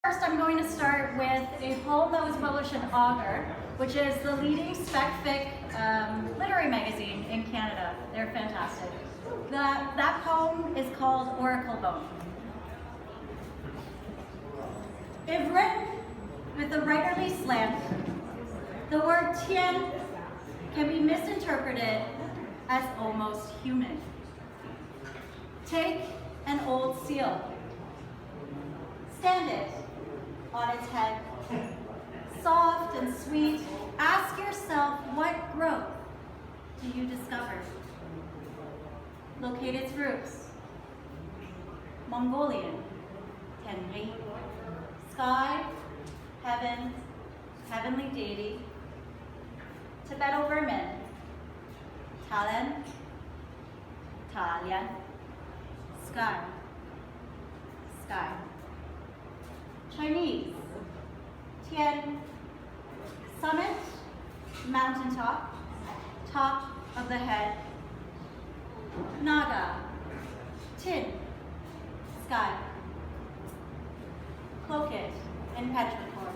First, I'm going to start with a poem that was published in Augur, which is the leading spec-fic literary magazine in Canada. They're fantastic. That poem is called Oracle Bone. If written with a writerly slant, the word tien can be misinterpreted as almost human. Take an old seal, stand it on its head, soft and sweet. Ask yourself, what growth do you discover? Locate its roots. Mongolian, Tenri, sky, heaven, heavenly deity. Tibeto-Burman, Talen, Talian, sky, sky. Chinese, Tian, summit, mountaintop, top of the head. Neda, tin, sky. Cloak it in petrichor.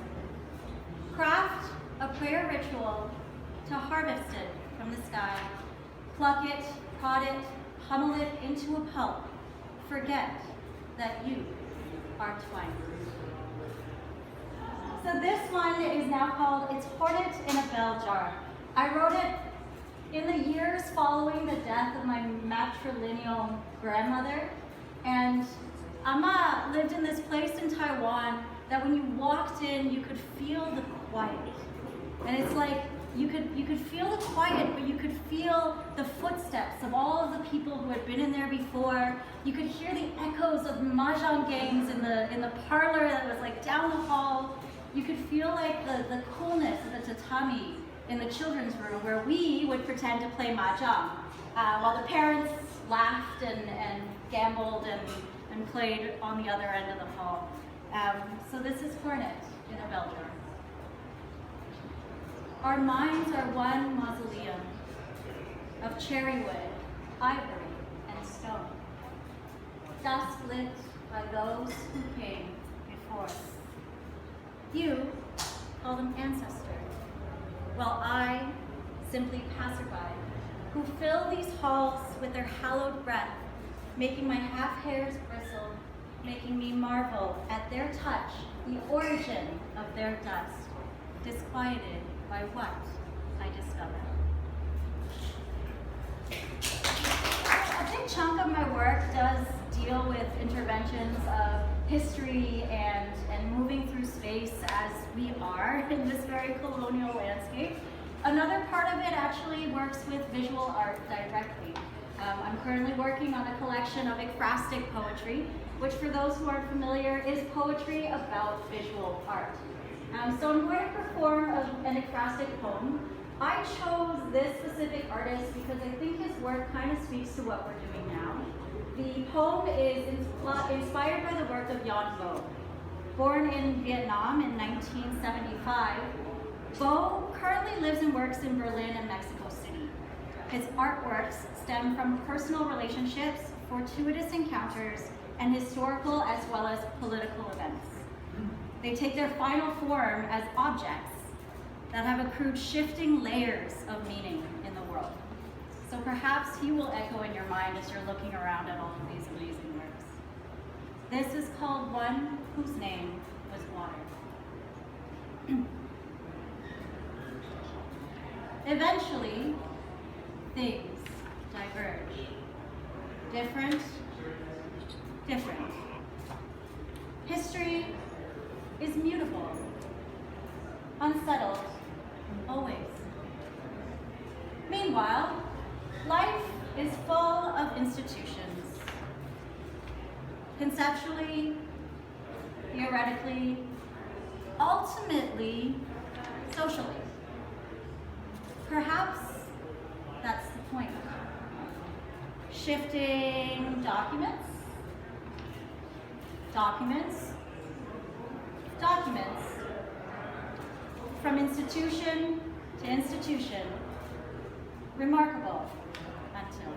Craft a prayer ritual to harvest it from the sky. Pluck it, prod it, pummel it into a pulp. Forget that you are twine. So this one is now called It's Hornet in a Bell Jar. I wrote it in the years following the death of my matrilineal grandmother. And Amma lived in this place in Taiwan that when you walked in, you could feel the quiet. And it's like, you could feel the quiet, but you could feel the footsteps of all of the people who had been in there before. You could hear the echoes of mahjong games in the parlor that was like down the hall. You could feel like the coolness of the tatami in the children's room where we would pretend to play mahjong while the parents laughed and gambled and played on the other end of the hall. So this is Hornet in a Bell Jar. Our minds are one mausoleum of cherry wood, ivory, and stone, dusk lit by those who came before us. You call them ancestor, while I simply passerby, who fill these halls with their hallowed breath, making my half-hairs bristle, making me marvel at their touch, the origin of their dust, disquieted by what I discover. A big chunk of my work does deal with interventions of history and moving through space as we are in this very colonial landscape. Another part of it actually works with visual art directly. I'm currently working on a collection of ekphrastic poetry, which for those who aren't familiar is poetry about visual art. So I'm going to perform an ekphrastic poem. I chose this specific artist because I think his work kind of speaks to what we're doing now. The poem is inspired by the work of Jan Vo. Born in Vietnam in 1975, Vo currently lives and works in Berlin and Mexico City. His artworks stem from personal relationships, fortuitous encounters, and historical as well as political events. They take their final form as objects that have accrued shifting layers of meaning in the world. So perhaps he will echo in your mind as you're looking around at all of these amazing works. This is called One Whose Name Was Water. Eventually, things diverge. Different. History is mutable, unsettled, always. Meanwhile, life is full of institutions. Conceptually, theoretically, ultimately, socially. Perhaps that's the point. Shifting documents, from institution to institution, remarkable until